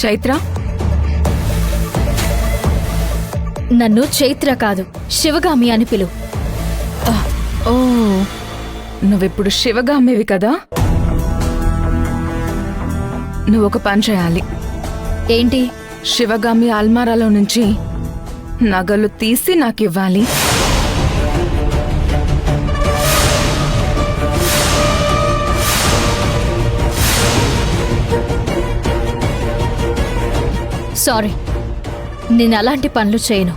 చైత్ర? నన్ను చైత్ర కాదు, శివగామి అని పిలు. ఓ, నువ్విప్పుడు శివగామివి కదా? నువ్వొక పని చేయాలి. ఏంటి? శివగామి అల్మారాలో నుంచి నగలు తీసి నాకివ్వాలి. సారీ, నేను అలాంటి పనులు చేయను.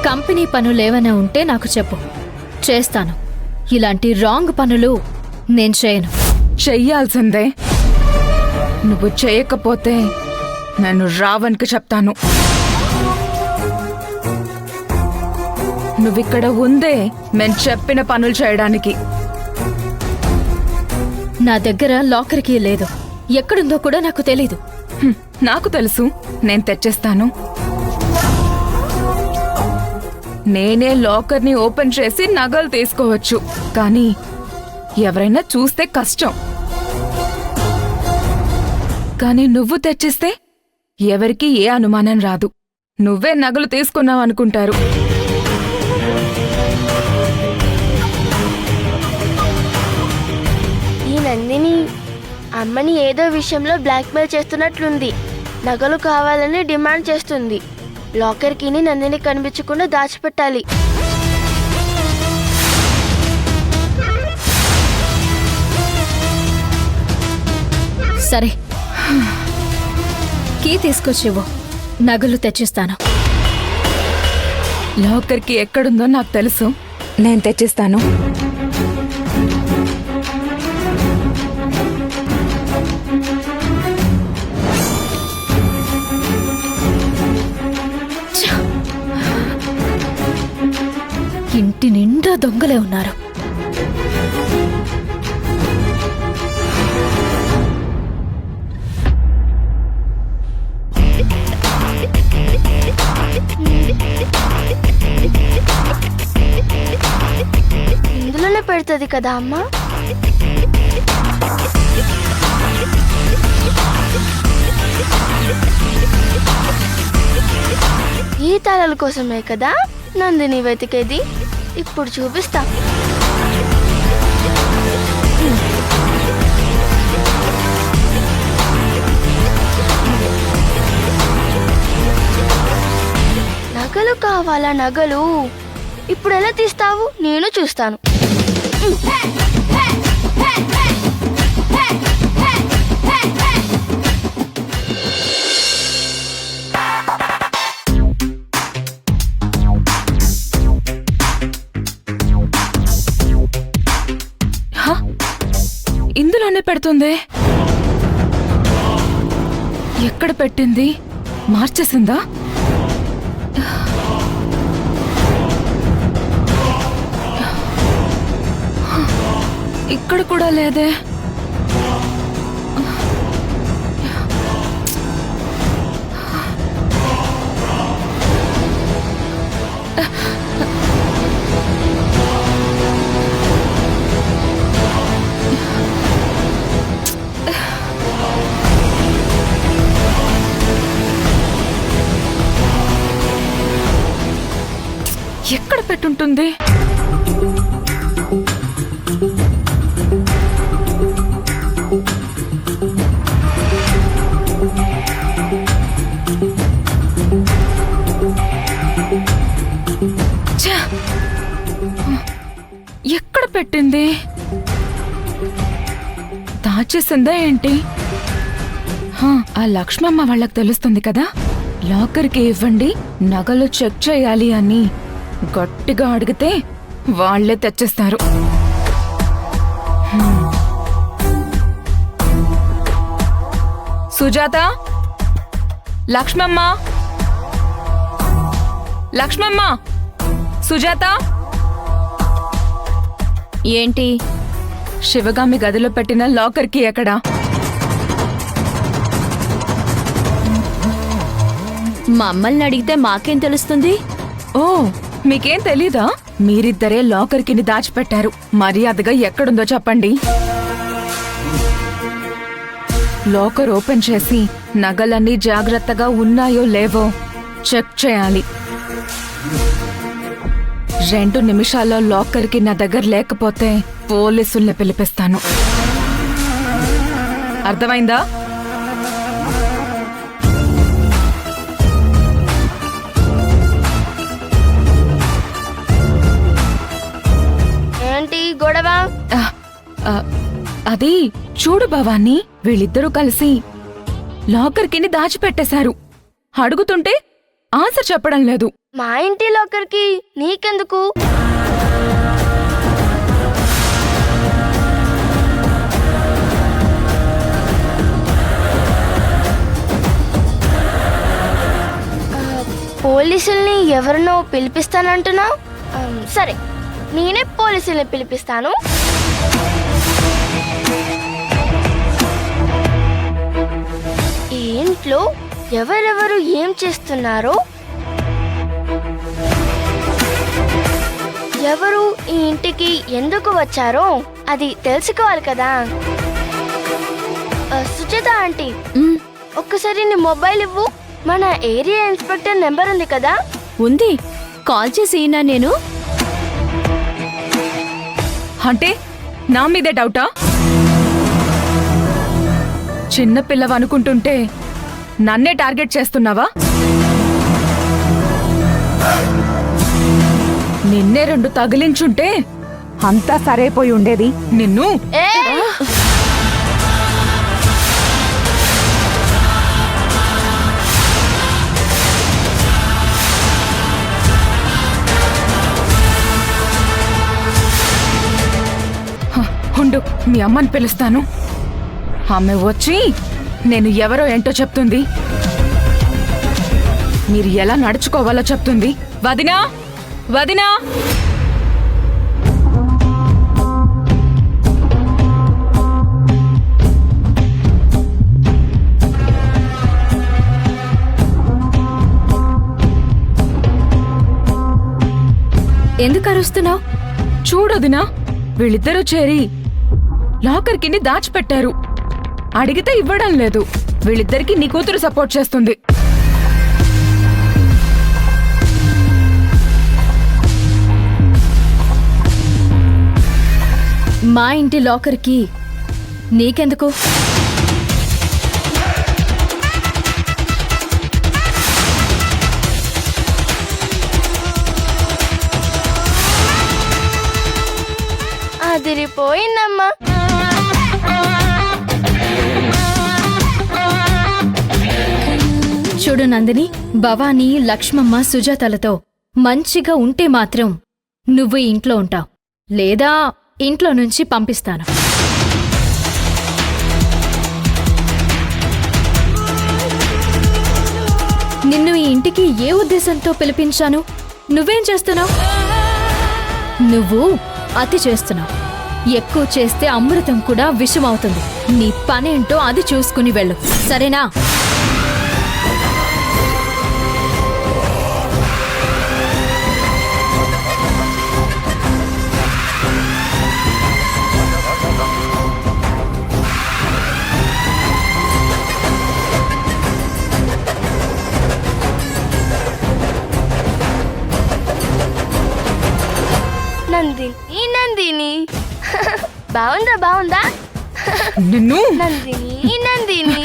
కంపెనీ పనులేమైనా ఉంటే నాకు చెప్పు, చేస్తాను. ఇలాంటి రాంగ్ పనులు నేను చేయను. చెయ్యాల్సిందే. నువ్వు చేయకపోతే నేను రావణ్కి చెప్తాను. నువ్విక్కడ ఉందే నేను చెప్పిన పనులు చేయడానికి. నా దగ్గర లాకర్కి లేదు, ఎక్కడుందో కూడా నాకు తెలీదు. నాకు తెలుసు, నేను తెచ్చేస్తాను. నేనే లాకర్ని ఓపెన్ చేసి నగలు తీసుకోవచ్చు, కానీ ఎవరైనా చూస్తే కష్టం. కానీ నువ్వు తెచ్చిస్తే ఎవరికీ ఏ అనుమానం రాదు. నువ్వే నగలు తీసుకున్నావు అనుకుంటారు. ఈ నందిని అమ్మని ఏదో విషయంలో బ్లాక్మెయిల్ చేస్తున్నట్లుంది. నగలు కావాలని డిమాండ్ చేస్తుంది. లాకర్ కీని నందిని కనిపించకుండా దాచిపెట్టాలి. సరే, కీ తీసుకొచ్చివ్వు, నగలు తెచ్చిస్తాను. లాకర్కి ఎక్కడుందో నాకు తెలుసు, నేను తెచ్చిస్తాను. ఇంటి నిండా దొంగలే ఉన్నారు. ఇందులోనే పెడుతుంది కదా అమ్మా. ఈ తాళాల కోసమే కదా నందిని వెతికేది. ఇప్పుడు చూపిస్తా. నగలు కావాలా? నగలు ఇప్పుడు ఎలా తీస్తావు? నేను చూస్తాను. ఇందులోనే పెడుతుంది. ఎక్కడ పెట్టింది? మార్చేసిందా? ఇక్కడ కూడా లేదే. ఎక్కడ పెట్టుంటుంది? ఎక్కడ పెట్టింది? దాచేసిందా ఏంటి? ఆ లక్ష్మమ్మ వాళ్ళకి తెలుస్తుంది కదా, లాకర్కి ఇవ్వండి, నగలు చెక్ చేయాలి అని గట్టిగా అడిగితే వాళ్లే తెచ్చేస్తారు. సుజాత, లక్ష్మమ్మ, లక్ష్మమ్మ, సుజాత. ఏంటి? శివగామి గదిలో పెట్టిన లాకర్కి ఎక్కడా? మమ్మల్ని అడిగితే మాకేం తెలుస్తుంది? ఓ, మీకేం తెలీదా? మీరిద్దరే లాకర్కిని దాచిపెట్టారు. మర్యాదగా ఎక్కడుందో చెప్పండి. లాకర్ ఓపెన్ చేసి నగలన్నీ జాగ్రత్తగా ఉన్నాయో లేవో చెక్ చేయాలి. 2 నిమిషాల్లో లాకర్కి నా దగ్గర లేకపోతే పోలీసుల్ని పిలిపిస్తాను. అర్థమైందా? ఏంటి గొడవ? ఆ, ఆ, అది చూడు భవానీ, వీళ్ళిద్దరూ కలిసి లాకర్కిని దాచిపెట్టేశారు. అడుగుతుంటే ఆన్సర్ చెప్పడం లేదు. మా ఇంటి లాకర్కి నీకెందుకు? పోలీసుల్ని ఎవరినో పిలిపిస్తానంటున్నావు? సరే, నేనే పోలీసుల్ని పిలిపిస్తాను. ఈ ఇంట్లో ఎవరెవరు ఏం చేస్తున్నారో, ఎవరు ఈ ఇంటికి ఎందుకు వచ్చారో అది తెలుసుకోవాలి కదా. సుచేత ఆంటీ, ఒక్కసారి నీ మొబైల్ ఇవ్వు. మన ఏరియా ఇన్స్పెక్టర్ నెంబర్ ఉంది కదా? ఉంది, కాల్ చేసి నేను. అంటే నా మీదే డౌటా? చిన్న పిల్లవనుకుంటుంటే నన్నే టార్గెట్ చేస్తున్నావా? నిన్నే 2 తగిలించుంటే అంతా సరైపోయి ఉండేది. నిన్ను ఉండు, మీ అమ్మని పిలుస్తాను. ఆమె వచ్చి నేను ఎవరో ఏంటో చెప్తుంది. మీరు ఎలా నడుచుకోవాలో చెప్తుంది. వదినా, వదినా! ఎందుకు అరుస్తున్నావు? చూడొదినా, వీళ్ళిద్దరూ చేరి లాకర్కిని దాచిపెట్టారు. అడిగితే ఇవ్వడం లేదు. వీళ్ళిద్దరికి నీ కూతురు సపోర్ట్ చేస్తుంది. మా ఇంటి లాకర్కి నీకెందుకు? అదిరిపోయిందమ్మా. చూడు నందిని, భవానీ, లక్ష్మమ్మ, సుజాతలతో మంచిగా ఉంటే మాత్రం నువ్వు ఇంట్లో ఉంటావు, లేదా ఇంట్లో నుంచి పంపిస్తాను. నిన్ను ఈ ఇంటికి ఏ ఉద్దేశంతో పిలిపించాను? నువ్వేం చేస్తున్నావు? నువ్వు అతి చేస్తున్నావు. ఎక్కువ చేస్తే అమృతం కూడా విషమవుతుంది. నీ పనేంటో అది చూసుకుని వెళ్ళు, సరేనా? నందిని, నందిని బాగుందా? బాగుందా? నిన్ను నందిని, నందిని.